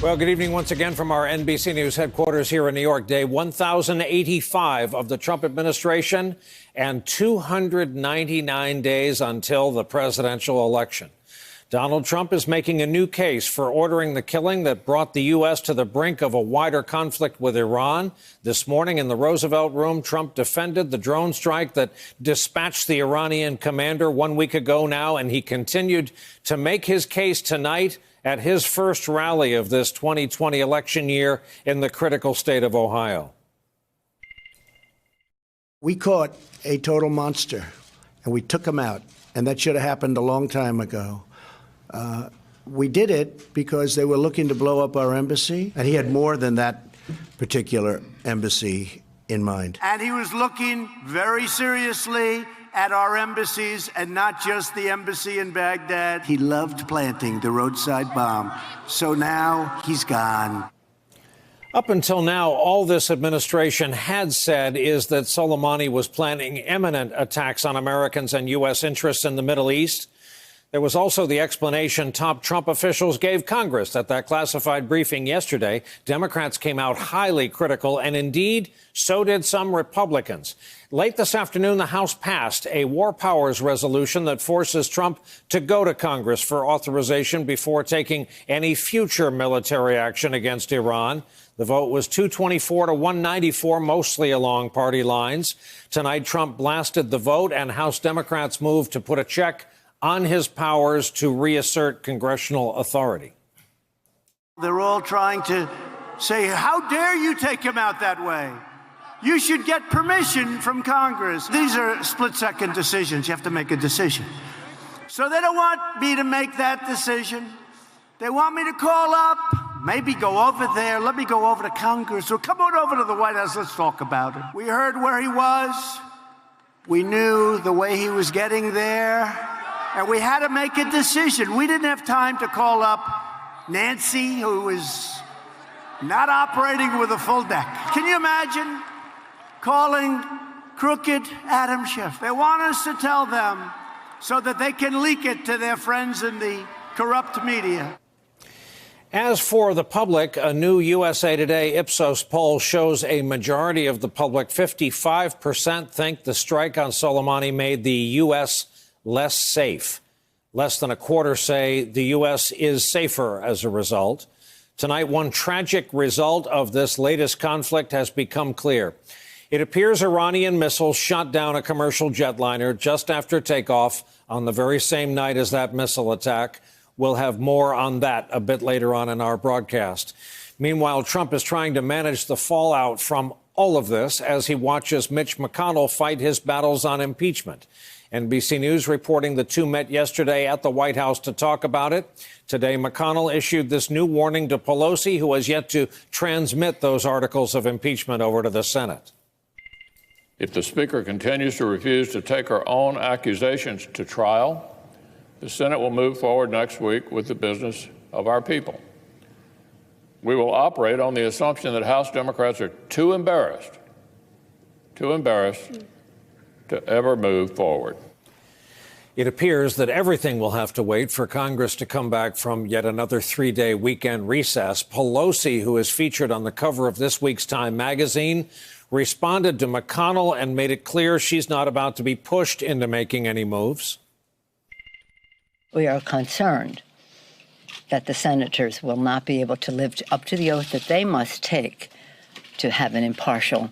Well, good evening once again from our NBC News headquarters here in New York. Day 1085 of the Trump administration and 299 days until the presidential election. Donald Trump is making a new case for ordering the killing that brought the U.S. to the brink of a wider conflict with Iran. This morning in the Roosevelt Room, Trump defended the drone strike that dispatched the Iranian commander 1 week ago now, and he continued to make his case tonight at his first rally of this 2020 election year in the critical state of Ohio. We caught a total monster, and we took him out, and that should have happened a long time ago. We did it because they were looking to blow up our embassy, and he had more than that particular embassy in mind. And he was looking very seriously at our embassies and not just the embassy in Baghdad. He loved planting the roadside bomb, so now he's gone. Up until now, all this administration had said is that Soleimani was planning imminent attacks on Americans and U.S. interests in the Middle East. There was also the explanation top Trump officials gave Congress at that classified briefing yesterday. Democrats came out highly critical, and indeed, so did some Republicans. Late this afternoon, the House passed a war powers resolution that forces Trump to go to Congress for authorization before taking any future military action against Iran. The vote was 224 to 194, mostly along party lines. Tonight, Trump blasted the vote, and House Democrats moved to put a check on his powers to reassert congressional authority. They're all trying to say, how dare you take him out that way? You should get permission from Congress. These are split-second decisions. You have to make a decision. So they don't want me to make that decision. They want me to call up, maybe go over there. Let me go over to Congress, or come on over to the White House. Let's talk about it. We heard where he was. We knew the way he was getting there. And we had to make a decision. We didn't have time to call up Nancy, who was not operating with a full deck. Can you imagine calling crooked Adam Schiff? They want us to tell them so that they can leak it to their friends in the corrupt media. As for the public, a new USA Today Ipsos poll shows a majority of the public, 55%, think the strike on Soleimani made the U.S. less safe. Less than a quarter say the U.S. is safer as a result. Tonight, one tragic result of this latest conflict has become clear. It appears Iranian missiles shot down a commercial jetliner just after takeoff on the very same night as that missile attack. We'll have more on that a bit later on in our broadcast. Meanwhile, Trump is trying to manage the fallout from all of this as he watches Mitch McConnell fight his battles on impeachment. NBC News reporting the two met yesterday at the White House to talk about it. Today, McConnell issued this new warning to Pelosi, who has yet to transmit those articles of impeachment over to the Senate. If the Speaker continues to refuse to take her own accusations to trial, the Senate will move forward next week with the business of our people. We will operate on the assumption that House Democrats are too embarrassed to ever move forward. It appears that everything will have to wait for Congress to come back from yet another three-day weekend recess. Pelosi, who is featured on the cover of this week's Time magazine, responded to McConnell and made it clear she's not about to be pushed into making any moves. We are concerned that the senators will not be able to live up to the oath that they must take to have an impartial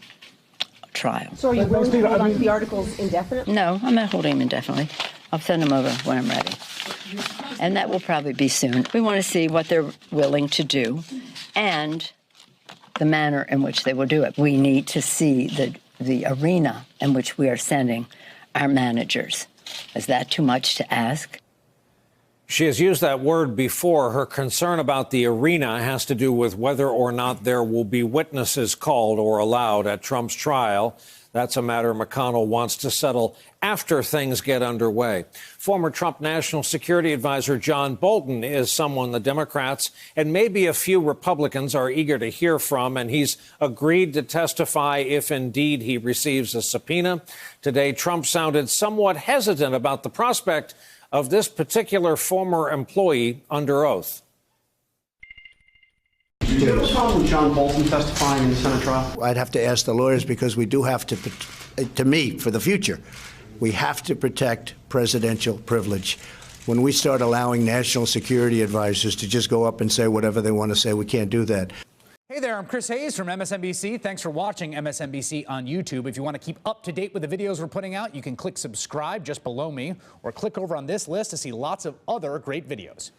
trial. So are you willing to hold on to the articles indefinitely? No, I'm not holding them indefinitely. I'll send them over when I'm ready. And that will probably be soon. We want to see what they're willing to do and the manner in which they will do it. We need to see the arena in which we are sending our managers. Is that too much to ask? She has used that word before. Her concern about the arena has to do with whether or not there will be witnesses called or allowed at Trump's trial. That's a matter McConnell wants to settle after things get underway. Former Trump National Security Advisor John Bolton is someone the Democrats and maybe a few Republicans are eager to hear from, and he's agreed to testify if indeed he receives a subpoena. Today, Trump sounded somewhat hesitant about the prospect of this particular former employee under oath. Please Do you have a do. problem with John Bolton testifying in the Senate trial? I'd have to ask the lawyers because we do have to me, for the future, we have to protect presidential privilege. When we start allowing national security advisors to just go up and say whatever they want to say, we can't do that. Hey there, I'm Chris Hayes from MSNBC. Thanks for watching MSNBC on YouTube. If you want to keep up to date with the videos we're putting out, you can click subscribe just below me or click over on this list to see lots of other great videos.